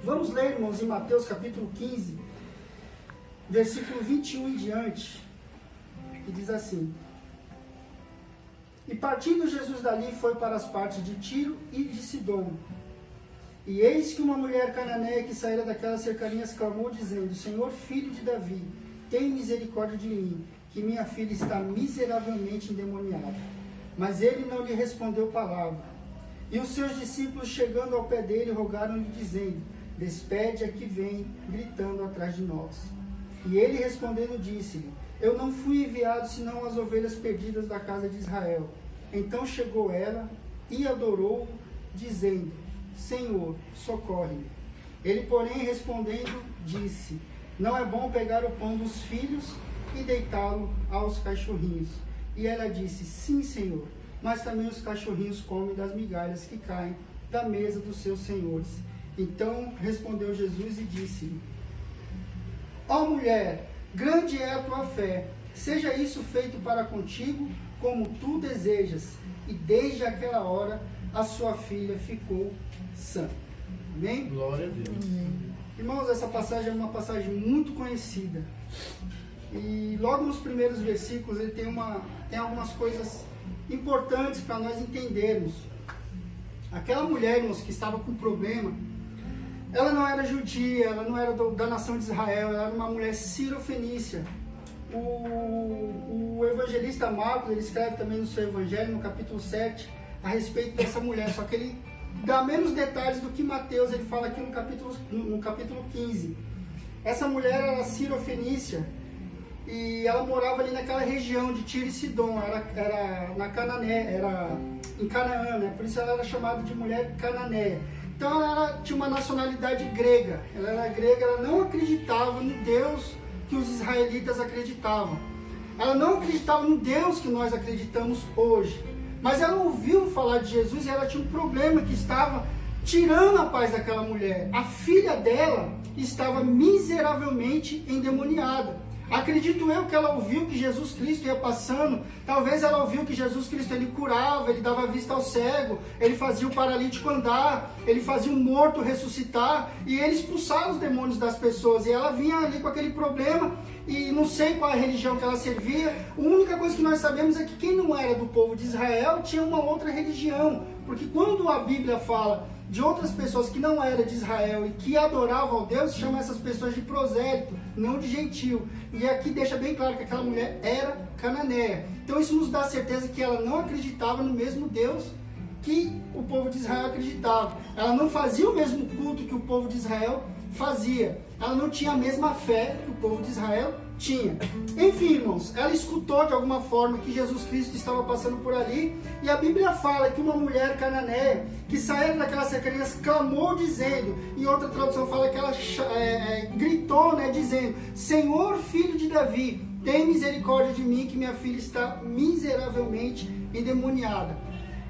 Vamos ler, irmãos, em Mateus capítulo 15, versículo 21 em diante, que diz assim: E partindo Jesus dali foi para as partes de Tiro e de Sidom. E eis que uma mulher cananeia que saíra daquelas cercanias clamou, dizendo: Senhor, filho de Davi, tem misericórdia de mim, que minha filha está miseravelmente endemoniada. Mas ele não lhe respondeu palavra. E os seus discípulos, chegando ao pé dele, rogaram-lhe, dizendo: Despede a que vem, gritando atrás de nós. E ele respondendo disse-lhe: Eu não fui enviado senão às ovelhas perdidas da casa de Israel. Então chegou ela e adorou, dizendo: Senhor, socorre-me. Ele, porém, respondendo, disse: Não é bom pegar o pão dos filhos e deitá-lo aos cachorrinhos. E ela disse: Sim, Senhor, mas também os cachorrinhos comem das migalhas que caem da mesa dos seus senhores. Então respondeu Jesus e disse-lhe: Ó mulher, grande é a tua fé, seja isso feito para contigo como tu desejas. E desde aquela hora a sua filha ficou sã. Amém? Glória a Deus. Irmãos, essa passagem é uma passagem muito conhecida. E logo nos primeiros versículos ele tem algumas coisas importantes para nós entendermos. Aquela mulher, irmãos, que estava com problema, ela não era judia, ela não era da nação de Israel, ela era uma mulher sirofenícia. O evangelista Marcos, ele escreve também no seu evangelho, no capítulo 7, a respeito dessa mulher, só que ele dá menos detalhes do que Mateus, ele fala aqui no capítulo 15. Essa mulher era sirofenícia e ela morava ali naquela região de Tiro e Sidom, era na Canané, era em Canaã, né? Por isso ela era chamada de mulher cananeia. Então ela tinha uma nacionalidade grega, ela era grega, ela não acreditava no Deus que os israelitas acreditavam. Ela não acreditava no Deus que nós acreditamos hoje. Mas ela ouviu falar de Jesus e ela tinha um problema que estava tirando a paz daquela mulher. A filha dela estava miseravelmente endemoniada. Acredito eu que ela ouviu que Jesus Cristo ia passando, talvez ela ouviu que Jesus Cristo ele curava, ele dava vista ao cego, ele fazia o paralítico andar, ele fazia o morto ressuscitar, e ele expulsava os demônios das pessoas, e ela vinha ali com aquele problema, e não sei qual a religião que ela servia. A única coisa que nós sabemos é que quem não era do povo de Israel tinha uma outra religião, porque quando a Bíblia fala de outras pessoas que não eram de Israel e que adoravam ao Deus, chama essas pessoas de prosélito, não de gentil. E aqui deixa bem claro que aquela mulher era cananeia. Então isso nos dá certeza que ela não acreditava no mesmo Deus que o povo de Israel acreditava. Ela não fazia o mesmo culto que o povo de Israel fazia. Ela não tinha a mesma fé que o povo de Israel tinha. Enfim, irmãos, ela escutou de alguma forma que Jesus Cristo estava passando por ali, e a Bíblia fala que uma mulher cananeia que saiu daquelas cercanias clamou dizendo, em outra tradução fala que ela gritou, né, dizendo: Senhor, filho de Davi, tem misericórdia de mim, que minha filha está miseravelmente endemoniada.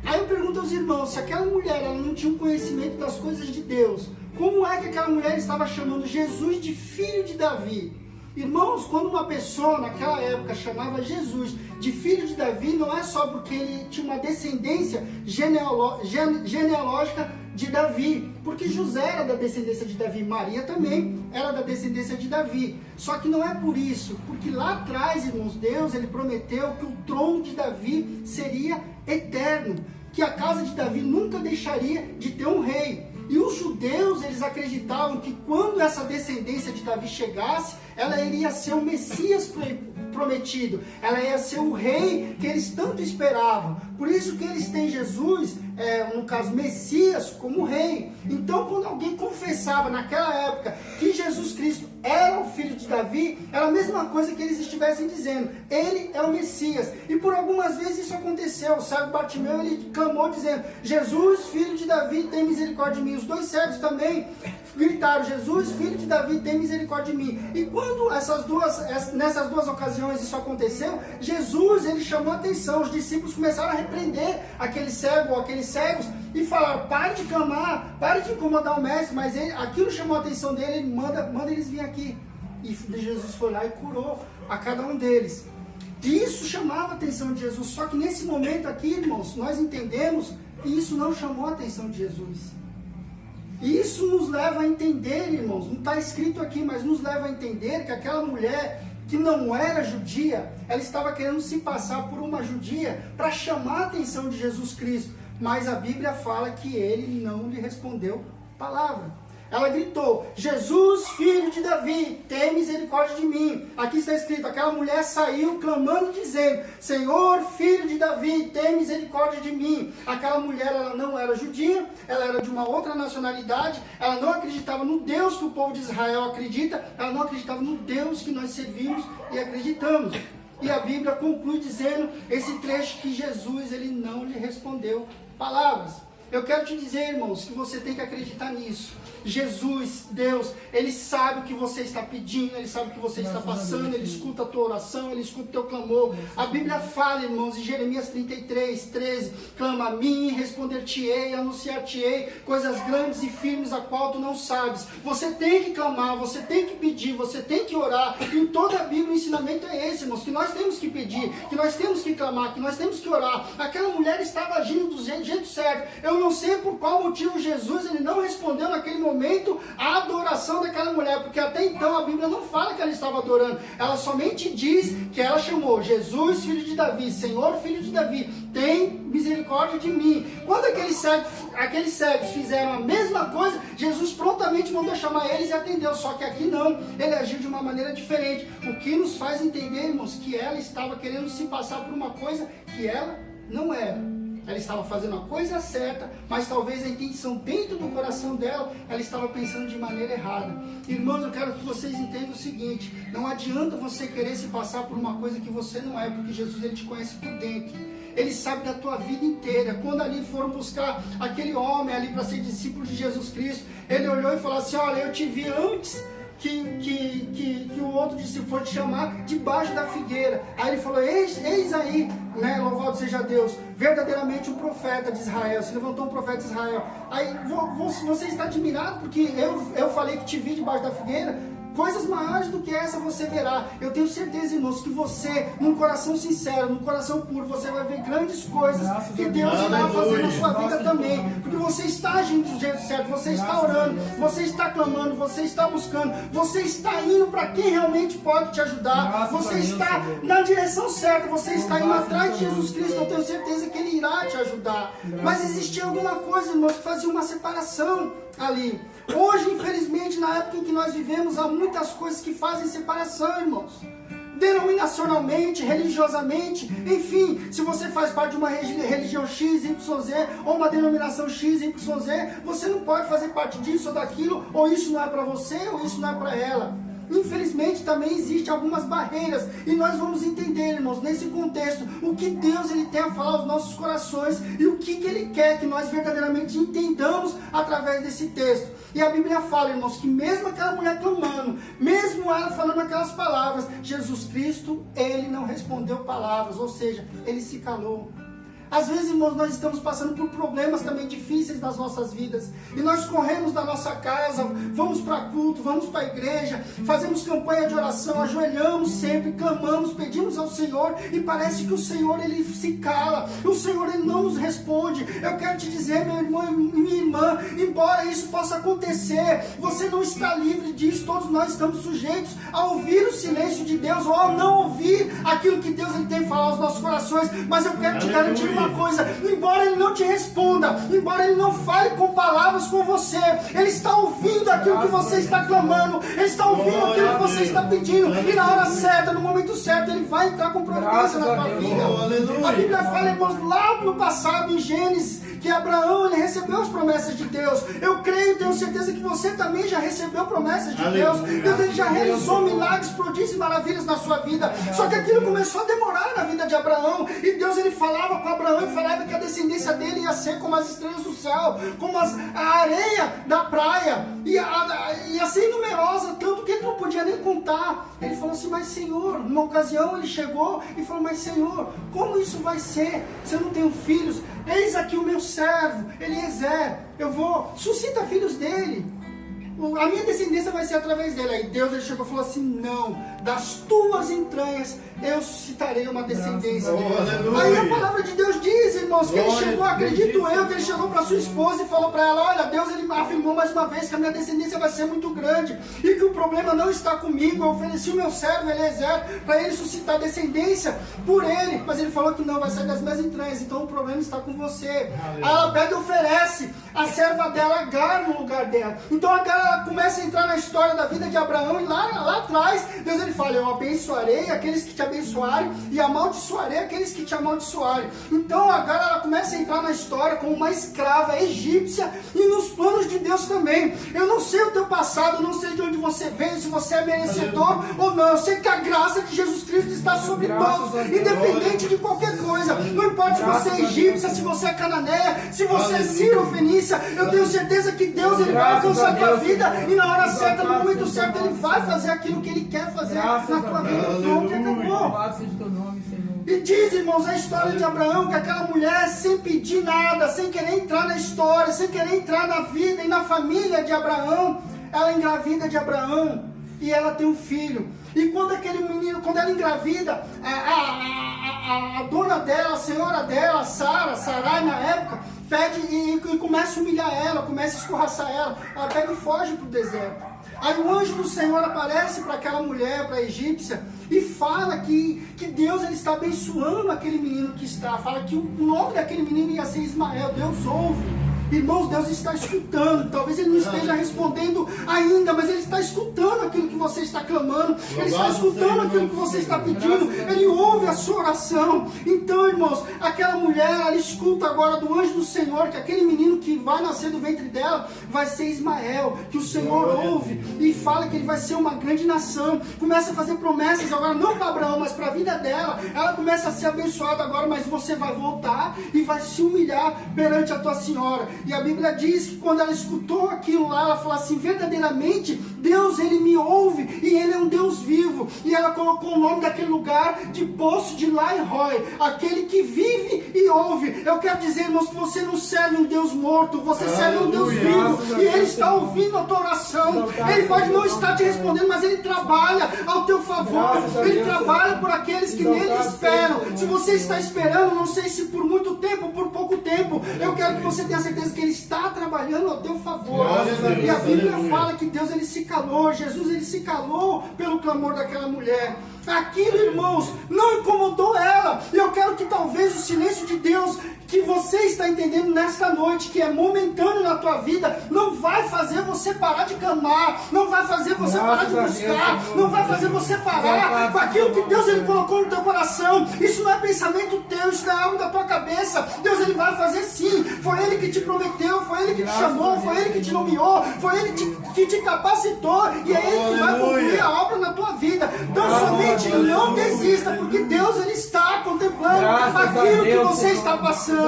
Aí eu pergunto aos irmãos, se aquela mulher ela não tinha um conhecimento das coisas de Deus, como é que aquela mulher estava chamando Jesus de filho de Davi? Irmãos, quando uma pessoa naquela época chamava Jesus de filho de Davi, não é só porque ele tinha uma descendência genealógica de Davi, porque José era da descendência de Davi, Maria também era da descendência de Davi. Só que não é por isso, porque lá atrás, irmãos, Deus ele prometeu que o trono de Davi seria eterno, que a casa de Davi nunca deixaria de ter um rei. E os judeus, eles acreditavam que quando essa descendência de Davi chegasse, ela iria ser o Messias prometido. Ela ia ser o rei que eles tanto esperavam. Por isso que eles têm Jesus, no caso Messias, como rei. Então, quando alguém confessava naquela época que Jesus Cristo era o filho de Davi, era a mesma coisa que eles estivessem dizendo: ele é o Messias. E por algumas vezes isso aconteceu. O cego Bartimeu, ele clamou dizendo: Jesus, filho de Davi, tem misericórdia de mim. Os dois cegos também gritaram: Jesus, filho de Davi, tem misericórdia de mim. E quando nessas duas ocasiões isso aconteceu, Jesus ele chamou a atenção. Os discípulos começaram a repreender aquele cego ou aqueles cegos e falaram: pare de clamar, pare de incomodar o mestre. Mas aquilo chamou a atenção dele, ele manda eles virem aqui. E Jesus foi lá e curou a cada um deles. E isso chamava a atenção de Jesus. Só que nesse momento aqui, irmãos, nós entendemos que isso não chamou a atenção de Jesus. E isso nos leva a entender, irmãos, não está escrito aqui, mas nos leva a entender que aquela mulher que não era judia, ela estava querendo se passar por uma judia para chamar a atenção de Jesus Cristo. Mas a Bíblia fala que ele não lhe respondeu palavra. Ela gritou: Jesus, filho de Davi, tem misericórdia de mim. Aqui está escrito, aquela mulher saiu clamando, dizendo: Senhor, filho de Davi, tem misericórdia de mim. Aquela mulher, ela não era judia, ela era de uma outra nacionalidade, ela não acreditava no Deus que o povo de Israel acredita, ela não acreditava no Deus que nós servimos e acreditamos. E a Bíblia conclui dizendo, esse trecho, que Jesus, ele não lhe respondeu palavras. Eu quero te dizer, irmãos, que você tem que acreditar nisso. Jesus, Deus, Ele sabe o que você está pedindo, Ele sabe o que você está passando, Ele escuta a tua oração, Ele escuta o teu clamor. A Bíblia fala, irmãos, em Jeremias 33, 13, clama a mim, responder-te-ei, anunciar-te-ei coisas grandes e firmes a qual tu não sabes. Você tem que clamar, você tem que pedir, você tem que orar. Em toda a Bíblia o ensinamento é esse, irmãos, que nós temos que pedir, que nós temos que clamar, que nós temos que orar. Aquela mulher estava agindo do jeito certo. Eu não sei por qual motivo Jesus, ele não respondeu naquele momento a adoração daquela mulher, porque até então a Bíblia não fala que ela estava adorando, ela somente diz que ela chamou Jesus, filho de Davi, Senhor, filho de Davi, tem misericórdia de mim. Quando aqueles cegos fizeram a mesma coisa, Jesus prontamente mandou chamar eles e atendeu, só que aqui não, ele agiu de uma maneira diferente, o que nos faz entender, irmãos, que ela estava querendo se passar por uma coisa que ela não era. Ela estava fazendo a coisa certa, mas talvez a intenção dentro do coração dela, ela estava pensando de maneira errada. Irmãos, eu quero que vocês entendam o seguinte: não adianta você querer se passar por uma coisa que você não é, porque Jesus, ele te conhece por dentro. Ele sabe da tua vida inteira. Quando ali foram buscar aquele homem ali para ser discípulo de Jesus Cristo, ele olhou e falou assim: olha, eu te vi antes que o outro discípulo for te chamar debaixo da figueira. Aí ele falou: eis aí, né, louvado seja Deus, verdadeiramente um profeta de Israel, se levantou um profeta de Israel. Aí você está admirado porque eu falei que te vi debaixo da figueira? Coisas maiores do que essa você verá. Eu tenho certeza, irmãos, que você, num coração sincero, num coração puro, você vai ver grandes coisas que Deus irá fazer na sua vida também. Porque você está agindo do jeito certo, você está orando, você está clamando, você está buscando, você está indo para quem realmente pode te ajudar, você está na direção certa, você está indo atrás de Jesus Cristo. Eu tenho certeza que Ele irá te ajudar. Mas existia alguma coisa, irmãos, que fazia uma separação ali. Hoje, infelizmente, na época em que nós vivemos, há muitas coisas que fazem separação, irmãos. Denominacionalmente, religiosamente, enfim, se você faz parte de uma religião X, Y, Z, ou uma denominação X, Y, Z, você não pode fazer parte disso ou daquilo, ou isso não é para você, ou isso não é para ela. Infelizmente também existem algumas barreiras, e nós vamos entender, irmãos, nesse contexto, o que Deus ele tem a falar aos nossos corações e o que Ele quer que nós verdadeiramente entendamos através desse texto. E a Bíblia fala, irmãos, que mesmo aquela mulher clamando, mesmo ela falando aquelas palavras, Jesus Cristo, Ele não respondeu palavras, ou seja, Ele se calou. Às vezes, irmãos, nós estamos passando por problemas também difíceis nas nossas vidas. E nós corremos da nossa casa, vamos para culto, vamos para a igreja, fazemos campanha de oração, ajoelhamos sempre, clamamos, pedimos ao Senhor, e parece que o Senhor, Ele se cala, o Senhor, Ele não nos responde. Eu quero te dizer, meu irmão e minha irmã, embora isso possa acontecer, você não está livre disso. Todos nós estamos sujeitos a ouvir o silêncio de Deus, ou a não ouvir aquilo que Deus ele tem falado aos nossos corações. Mas eu quero te garantir uma coisa: embora Ele não te responda, embora Ele não fale com palavras com você, Ele está ouvindo aquilo que você está clamando, Ele está ouvindo aquilo que você está pedindo, e na hora certa, no momento certo, Ele vai entrar com providência na tua vida. A Bíblia fala, irmãos, lá no passado, em Gênesis, que Abraão, ele recebeu as promessas de Deus. Eu creio, tenho certeza que você também já recebeu promessas de Deus. Deus ele já realizou milagres, prodígios e maravilhas na sua vida. Só que aquilo começou a demorar na vida de Abraão, e Deus ele falava com Abraão e falava que a descendência dele ia ser como as estrelas do céu, como a areia da praia, ia ser numerosa, tanto que ele não podia nem contar. Ele falou assim: mas Senhor, numa ocasião ele chegou e falou: mas Senhor, como isso vai ser se eu não tenho filhos? Eis aqui o meu servo Eliezer, suscita filhos dele, a minha descendência vai ser através dele. Aí Deus ele chegou e falou assim: não, das tuas entranhas eu suscitarei uma descendência. Oh, aí a palavra de Deus diz, irmãos, que ele chegou, acredito eu, que ele chegou para sua esposa e falou para ela, olha, Deus ele afirmou mais uma vez que a minha descendência vai ser muito grande e que o problema não está comigo. Eu ofereci o meu servo Eliezer para ele suscitar descendência por ele, mas ele falou que não, vai sair das minhas entranhas, então o problema está com você. Aí ela pega e oferece a serva dela, Agar, no lugar dela. Então Agar ela começa a entrar na história da vida de Abraão e lá atrás, Deus ele fala, eu abençoarei aqueles que te abençoarem e amaldiçoarei aqueles que te amaldiçoarem. Então Agar ela começa a entrar na história como uma escrava egípcia e nos planos de Deus também. Eu não sei o teu passado, não sei de onde você veio, se você é merecedor ou não. Eu sei que a graça de Jesus Cristo está sobre todos, independente de qualquer coisa. Não importa se você é egípcia, se você é cananeia, se você é sírio-fenícia, eu tenho certeza que Deus ele vai alcançar a tua vida e na hora certa, no momento certo, ele vai fazer aquilo que ele quer fazer na tua vida. Pronto, acabou. E diz, irmãos, a história de Abraão, que aquela mulher, sem pedir nada, sem querer entrar na história, sem querer entrar na vida e na família de Abraão, ela engravida de Abraão e ela tem um filho. E quando aquele menino, quando ela engravida, a dona dela, a senhora dela, Sarai na época, pede e começa a humilhar ela, começa a escorraçar ela pega e foge para o deserto. Aí o anjo do Senhor aparece para aquela mulher, para a egípcia, e fala que Deus ele está abençoando aquele menino que está, fala que o nome daquele menino ia ser Ismael. Deus ouve. Irmãos, Deus está escutando. Talvez Ele não esteja respondendo ainda, mas Ele está escutando aquilo que você está clamando. Ele está escutando aquilo que você está pedindo. Ele ouve a sua oração. Então, irmãos, aquela mulher, ela escuta agora do anjo do Senhor que aquele menino que vai nascer do ventre dela vai ser Ismael, que o Senhor ouve e fala que ele vai ser uma grande nação. Começa a fazer promessas agora, não para Abraão, mas para a vida dela. Ela começa a ser abençoada agora, mas você vai voltar e vai se humilhar perante a tua senhora. E a Bíblia diz que quando ela escutou aquilo lá, ela falou assim, verdadeiramente, Deus ele me ouve e Ele é um Deus vivo. E ela colocou o nome daquele lugar de Poço de Lai-Roi, aquele que vive e ouve. Eu quero dizer, irmãos, que você não serve um Deus morto, você serve um Deus vivo. E Ele está ouvindo a tua oração. Ele pode não estar te respondendo, mas Ele trabalha ao teu favor. Ele trabalha por aqueles que nele esperam. Se você está esperando, não sei se por muito tempo ou por pouco tempo, eu quero que você tenha certeza que Ele está trabalhando ao teu favor. E a Bíblia fala que Deus ele se calou, Jesus ele se calou pelo clamor daquela mulher. Aquilo, irmãos, não incomodou ela. E eu quero que talvez o silêncio de Deus que você está entendendo nesta noite, que é momentâneo na tua vida, não vai fazer você parar de clamar, não vai fazer você parar de buscar, não vai fazer você parar com aquilo que Deus ele colocou no teu coração. Isso não é pensamento teu, isso não é algo da tua cabeça. Deus ele vai fazer sim. Foi Ele que te prometeu, foi Ele que te chamou, foi Ele que te nomeou, foi Ele que te capacitou e é Ele que vai concluir a obra na tua vida. Então somente não desista, porque Deus ele está contemplando aquilo que você está passando.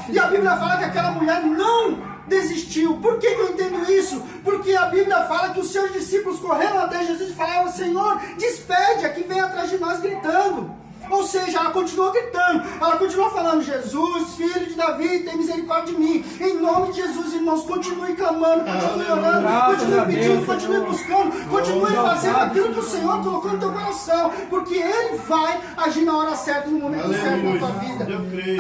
E a Bíblia fala que aquela mulher não desistiu. Por que eu entendo isso? Porque a Bíblia fala que os seus discípulos correram até Jesus e falaram, Senhor, despede a que vem atrás de nós gritando. Ou seja, ela continuou gritando, ela continuou falando, Jesus, filho de Davi, tem misericórdia de mim. Em nome de Jesus, irmãos, continue clamando, continue orando, continue pedindo, continue buscando, continue fazendo aquilo que o Senhor colocou no teu coração, porque Ele vai agir na hora certa, no momento certo na tua vida.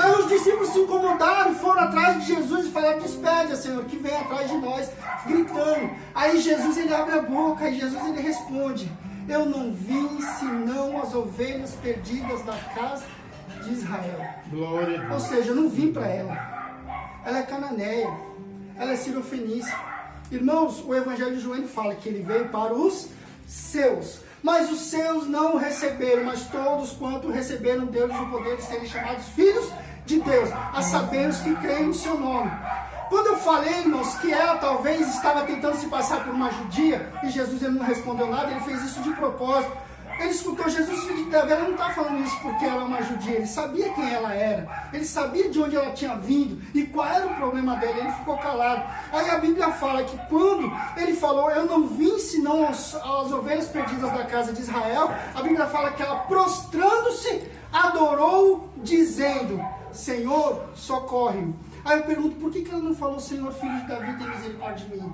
Aí os discípulos se incomodaram e foram atrás de Jesus e falaram, despede, Senhor, que vem atrás de nós, gritando. Aí Jesus, ele abre a boca e Jesus, ele responde, eu não vim senão as ovelhas perdidas da casa de Israel. Glória a Deus. Ou seja, eu não vim para ela. Ela é cananeia, ela é sírio-fenícia. Irmãos, o Evangelho de João fala que ele veio para os seus, mas os seus não o receberam, mas todos quanto receberam deu-lhes o poder de serem chamados filhos de Deus, a saber os que creem no seu nome. Quando eu falei, irmãos, que ela talvez estava tentando se passar por uma judia, e Jesus ele não respondeu nada, ele fez isso de propósito. Ele escutou Jesus, filho de Davi, ela não está falando isso porque ela é uma judia, ele sabia quem ela era, ele sabia de onde ela tinha vindo e qual era o problema dela, ele ficou calado. Aí a Bíblia fala que quando ele falou, eu não vim senão as ovelhas perdidas da casa de Israel, a Bíblia fala que ela prostrando-se, adorou, dizendo, Senhor, socorre-me. Aí eu pergunto, por que ela não falou, Senhor, filho de Davi, tem misericórdia de mim?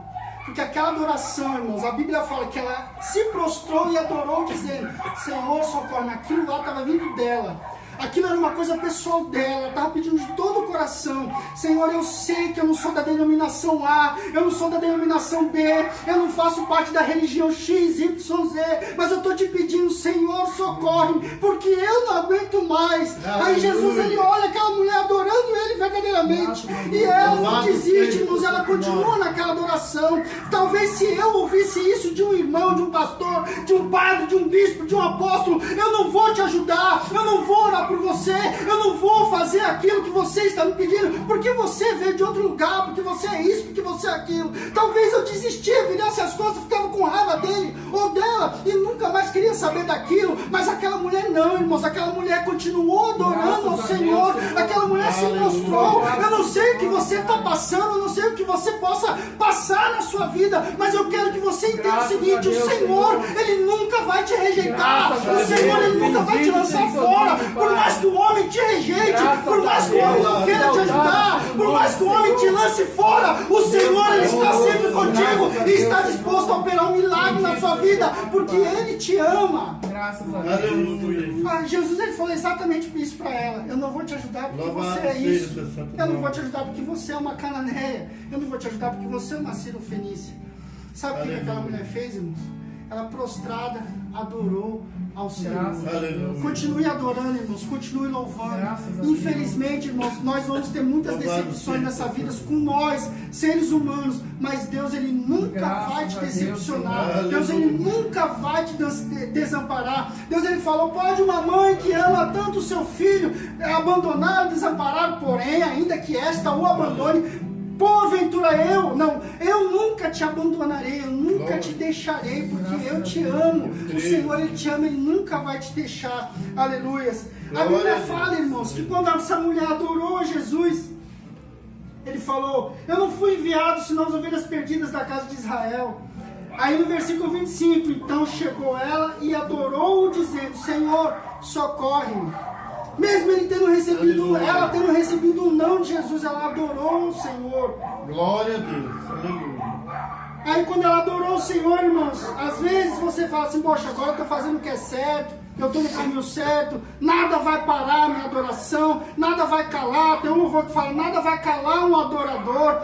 Porque aquela adoração, irmãos, a Bíblia fala que ela se prostrou e adorou, dizendo: Senhor, socorre. Aquilo lá estava vindo dela. Aquilo era uma coisa pessoal dela, ela estava pedindo de todo o coração: Senhor, eu sei que eu não sou da denominação A, eu não sou da denominação B, eu não faço parte da religião X, Y, Z, mas eu estou te pedindo, Senhor, socorre, porque eu não aguento mais. Aí Jesus, ele olha aquela mulher adorando ele verdadeiramente, e ela não desiste, irmãos, ela continua naquela adoração. Talvez se eu ouvisse isso de um irmão, de um pastor, de um padre, de um bispo, de um apóstolo: eu não vou te ajudar, eu não vou orar por você, eu não vou fazer aquilo que você está me pedindo, porque você veio de outro lugar, porque você é isso, porque você é aquilo. Talvez eu desistia, virasse as costas, ficava com raiva dele ou dela e nunca mais queria saber daquilo. Mas aquela mulher não, irmãos, aquela mulher continuou adorando ao Senhor, aquela mulher se mostrou. Eu não sei o que você está passando, eu não sei o que você possa passar na sua vida, mas eu quero que você entenda o seguinte: o Senhor, ele nunca vai te rejeitar, o Senhor, ele nunca vai te lançar fora. Por mais que o homem te rejeite, por mais que o homem não queira te ajudar, por mais que o homem te lance fora, o Senhor, ele está sempre contigo e está disposto a operar um milagre na sua vida, porque ele te ama. Graças a Deus. Jesus, ele falou exatamente isso para ela: eu não vou te ajudar porque você é isso, eu não vou te ajudar porque você é uma cananeia, eu não vou te ajudar porque você é uma cirofenícia. Sabe o que aquela mulher fez, irmãos? Ela prostrada adorou ao Senhor. Continue adorando, irmãos, continue louvando. Infelizmente, irmãos, nós vamos ter muitas decepções nessa vida com nós, seres humanos, mas Deus, ele nunca vai te decepcionar. Deus, ele nunca vai te desamparar. Deus, ele falou: pode uma mãe que ama tanto o seu filho abandonar, desamparar, porém, ainda que esta o abandone, porventura eu nunca te abandonarei, eu nunca te deixarei, porque eu te amo. O Senhor, ele te ama, ele nunca vai te deixar. Aleluias. A Bíblia fala, irmãos, que quando essa mulher adorou Jesus, ele falou: eu não fui enviado senão as ovelhas perdidas da casa de Israel. Aí no versículo 25, então chegou ela e adorou-o, dizendo: Senhor, socorre-me. Mesmo ele tendo recebido, ela tendo recebido um não de Jesus, ela adorou o Senhor. Glória a Deus. Aleluia. Aí quando ela adorou o Senhor, irmãos, às vezes você fala assim: poxa, agora eu estou fazendo o que é certo, eu estou no caminho certo, nada vai parar a minha adoração, nada vai calar. Tem um louvor que fala: nada vai calar um adorador.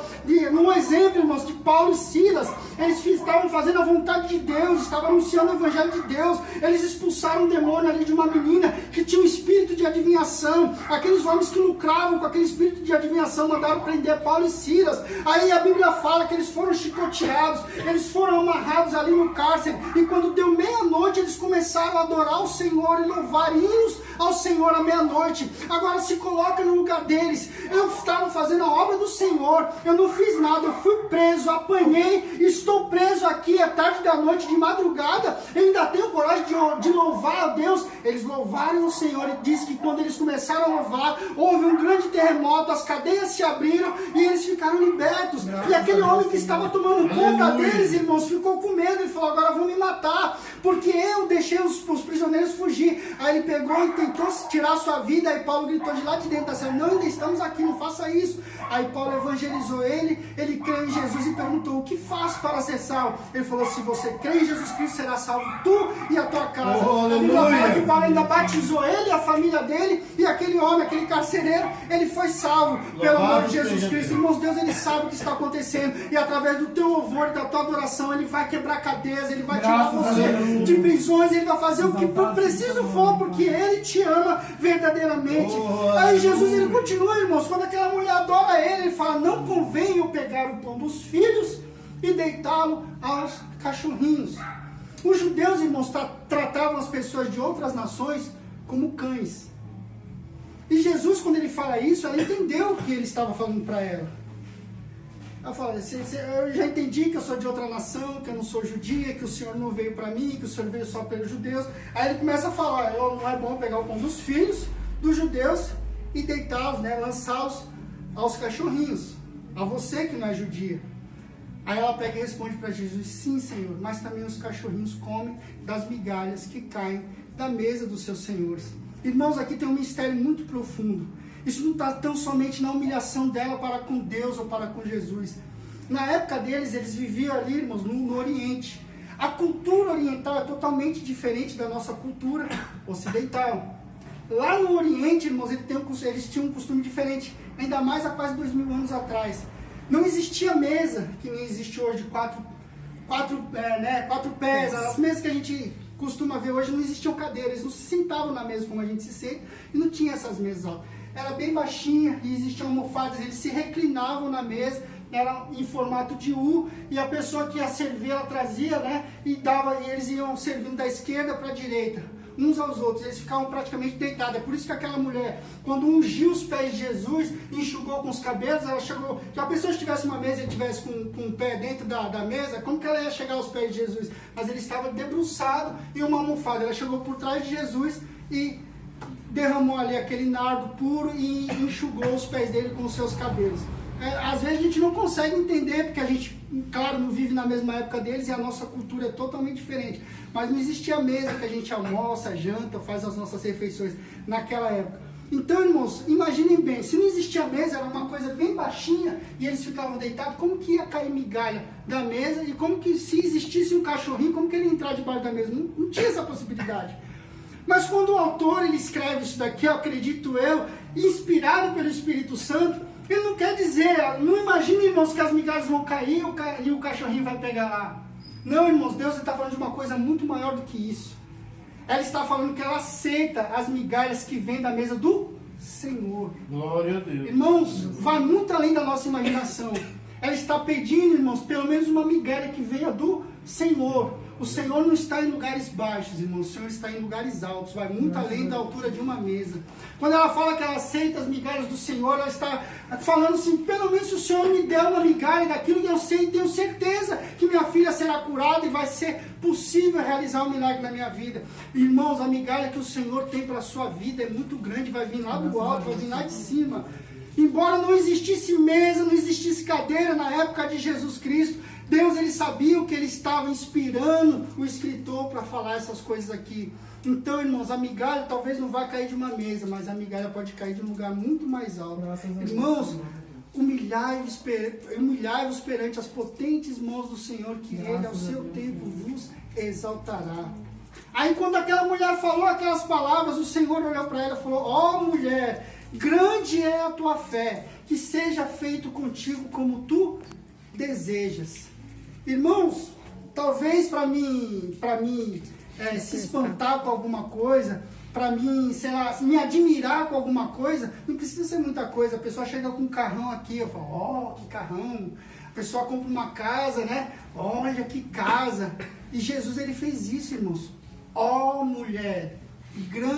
Num exemplo, irmãos, de Paulo e Silas, eles estavam fazendo a vontade de Deus, estavam anunciando o evangelho de Deus. Eles expulsaram um demônio ali de uma menina que tinha um espírito de adivinhação. Aqueles homens que lucravam com aquele espírito de adivinhação mandaram prender Paulo e Silas. Aí a Bíblia fala que eles foram chicoteados, eles foram amarrados ali no cárcere, e quando deu meia-noite eles começaram a adorar o Senhor e louvar hinos ao Senhor à meia-noite. Agora se coloca no lugar deles: eu estava fazendo a obra do Senhor, eu não fiz nada, eu fui preso, apanhei, estou preso aqui, é tarde da noite, de madrugada, eu ainda tenho coragem de louvar a Deus. Eles louvaram o Senhor, e diz que quando eles começaram a louvar, houve um grande terremoto, as cadeias se abriram e eles ficaram libertos. E aquele homem que estava tomando conta deles, irmãos, ficou com medo e falou: agora vão me matar, porque eu deixei os prisioneiros fugir. Aí ele pegou e tentou tirar a sua vida. Aí Paulo gritou de lá de dentro da cela: não, ainda estamos aqui, não faça isso. Aí Paulo evangelizou ele creu em Jesus e perguntou: o que faço para ser salvo? Ele falou: se você crê em Jesus Cristo, será salvo tu e a tua casa. Que Paulo ainda batizou ele, a família dele, e aquele homem, aquele carcereiro, ele foi salvo pelo amor de Jesus Cristo. Irmãos, Deus, ele sabe o que está acontecendo, e através do teu louvor e da tua adoração, ele vai quebrar cadeias, ele vai tirar você de prisões, ele vai fazer o que preciso for, porque ele te ama verdadeiramente. Aí Jesus, ele continua, irmãos, quando aquela mulher adora ele fala: não convém eu pegar o pão dos filhos e deitá-lo aos cachorrinhos. Os judeus, irmãos, tratavam as pessoas de outras nações como cães. E Jesus, quando ele fala isso, ela entendeu o que ele estava falando para ela. Ela fala: eu já entendi que eu sou de outra nação, que eu não sou judia, que o Senhor não veio para mim, que o Senhor veio só pelos judeus. Aí ele começa a falar: não é bom pegar o pão dos filhos dos judeus e deitá-los, lançá-los aos cachorrinhos, a você que não é judia. Aí ela pega e responde para Jesus: sim, Senhor, mas também os cachorrinhos comem das migalhas que caem da mesa dos seus senhores. Irmãos, aqui tem um mistério muito profundo. Isso não está tão somente na humilhação dela para com Deus ou para com Jesus. Na época deles, eles viviam ali, irmãos, no Oriente. A cultura oriental é totalmente diferente da nossa cultura ocidental. Lá no Oriente, irmãos, eles tinham um costume diferente, ainda mais há quase 2000 anos atrás. Não existia mesa, que nem existe hoje, de quatro pés. As mesas que a gente costuma ver hoje não existiam cadeiras, eles não se sentavam na mesa como a gente se senta, e não tinha essas mesas altas. Era bem baixinha, e existiam almofadas, eles se reclinavam na mesa, era em formato de U, e a pessoa que ia servir, ela trazia, né, e eles iam servindo da esquerda para a direita, uns aos outros, eles ficavam praticamente deitados. É por isso que aquela mulher, quando ungiu os pés de Jesus, enxugou com os cabelos, ela chegou, se a pessoa estivesse numa mesa e estivesse com o pé dentro da mesa, como que ela ia chegar aos pés de Jesus? Mas ele estava debruçado em uma almofada, ela chegou por trás de Jesus e derramou ali aquele nardo puro e enxugou os pés dele com os seus cabelos. Às vezes a gente não consegue entender, porque a gente, claro, não vive na mesma época deles e a nossa cultura é totalmente diferente. Mas não existia mesa que a gente almoça, janta, faz as nossas refeições naquela época. Então, irmãos, imaginem bem, se não existia mesa, era uma coisa bem baixinha e eles ficavam deitados, como que ia cair migalha da mesa? E como que, se existisse um cachorrinho, como que ele ia entrar debaixo da mesa? Não tinha essa possibilidade. Mas quando o autor ele escreve isso daqui, eu acredito eu, inspirado pelo Espírito Santo, ele não quer dizer, não imagine, irmãos, que as migalhas vão cair e o cachorrinho vai pegar lá. Não, irmãos, Deus está falando de uma coisa muito maior do que isso. Ela está falando que ela aceita as migalhas que vêm da mesa do Senhor. Glória a Deus. Irmãos, vai muito além da nossa imaginação. Ela está pedindo, irmãos, pelo menos uma migalha que venha do Senhor. O Senhor não está em lugares baixos, irmãos. O Senhor está em lugares altos. Vai muito além da altura de uma mesa. Quando ela fala que ela aceita as migalhas do Senhor, ela está falando assim, pelo menos se o Senhor me der uma migalha daquilo que eu sei, tenho certeza que minha filha será curada e vai ser possível realizar um milagre na minha vida. Irmãos, a migalha que o Senhor tem para a sua vida é muito grande, vai vir lá do alto, vai vir lá de cima. Embora não existisse mesa, não existisse cadeira na época de Jesus Cristo, Deus ele sabia o que ele estava inspirando o escritor para falar essas coisas aqui. Então, irmãos, a migalha talvez não vá cair de uma mesa, mas a migalha pode cair de um lugar muito mais alto. Irmãos, humilhai-vos perante as potentes mãos do Senhor, que ele ao seu tempo vos exaltará. Aí quando aquela mulher falou aquelas palavras, o Senhor olhou para ela e falou, ó mulher, grande é a tua fé, que seja feito contigo como tu desejas. Irmãos, talvez para mim se espantar com alguma coisa, para mim, sei lá, me admirar com alguma coisa, não precisa ser muita coisa. A pessoa chega com um carrão aqui, eu falo, ó, que carrão. A pessoa compra uma casa, né? Olha que casa. E Jesus, ele fez isso, irmãos. Ó, mulher,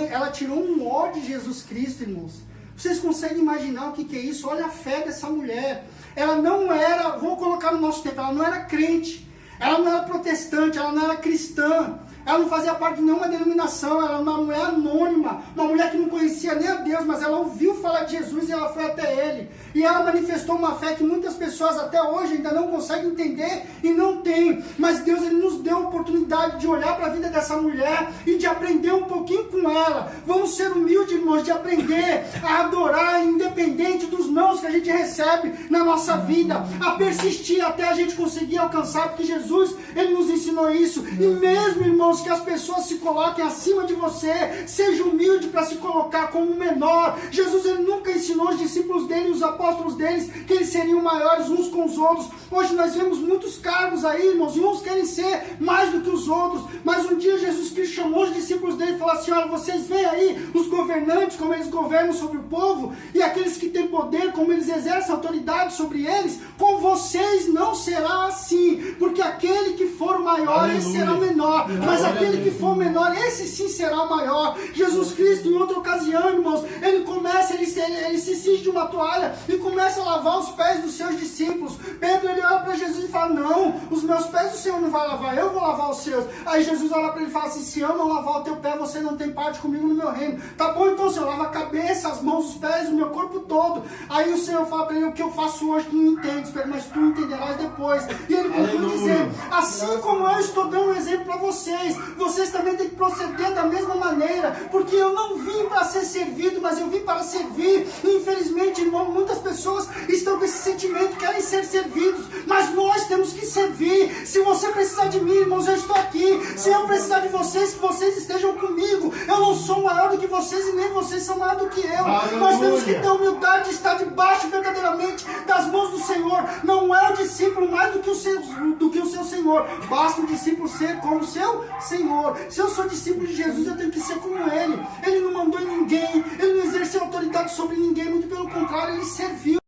ela tirou um ó de Jesus Cristo, irmãos. Vocês conseguem imaginar o que é isso? Olha a fé dessa mulher. Ela não era, vou colocar no nosso tempo, ela não era crente, ela não era protestante, ela não era cristã, ela não fazia parte de nenhuma denominação, ela era uma mulher anônima, uma mulher que não conhecia nem a Deus, mas ela ouviu falar de Jesus e ela foi até ele. E ela manifestou uma fé que muitas pessoas até hoje ainda não conseguem entender e não têm. Mas Deus ele nos deu a oportunidade de olhar para a vida dessa mulher e de aprender um pouquinho com ela. Vamos ser humildes, irmãos, de aprender a adorar, independente dos nãos que a gente recebe na nossa vida, a persistir até a gente conseguir alcançar, porque Jesus, ele nos ensinou isso. E mesmo, irmãos, que as pessoas se coloquem acima de você, seja humilde para se colocar como menor. Jesus, ele nunca ensinou os discípulos dele, os apóstolos deles, que eles seriam maiores uns com os outros. Hoje nós vemos muitos cargos aí, irmãos, e uns querem ser mais do que os outros, mas um dia Jesus Cristo chamou os discípulos dele e falou assim, olha, vocês veem aí os governantes, como eles governam sobre o povo, e aqueles que têm poder, como eles exercem autoridade sobre eles, com vocês não será assim, porque aquele que for o maior, esse será o menor, mas aquele que for menor, esse sim será o maior. Jesus Cristo, em outra ocasião, irmãos, ele se cinge de uma toalha e começa a lavar os pés dos seus discípulos. Pedro, ele olha para Jesus e fala, não, os meus pés o Senhor não vai lavar, eu vou lavar os seus. Aí Jesus olha para ele e fala assim, se eu não lavar o teu pé, você não tem parte parte comigo no meu reino. Tá bom, então, Senhor, lava a cabeça, as mãos, os pés, o meu corpo todo. Aí o Senhor fala para ele, o que eu faço hoje tu não entendes, mas tu entenderás depois. E ele conclui dizendo, assim como eu estou dando um exemplo para vocês, vocês também têm que proceder da mesma maneira, porque eu não vim para ser servido, mas eu vim para servir. E, infelizmente, irmão, muitas pessoas estão com esse sentimento, querem ser servidos, mas nós temos que servir. Se você precisar de mim, irmãos, eu estou aqui. Se eu precisar de vocês, que vocês estejam comigo. Eu não sou maior do que vocês e nem vocês são maior do que eu. Aleluia. Nós temos que ter humildade de estar debaixo verdadeiramente das mãos do Senhor. Não é o discípulo mais do que o seu Senhor. Basta o discípulo ser como o seu Senhor. Se eu sou discípulo de Jesus, eu tenho que ser como Ele. Ele não mandou em ninguém, Ele não exerceu autoridade sobre ninguém, muito pelo contrário, Ele serviu.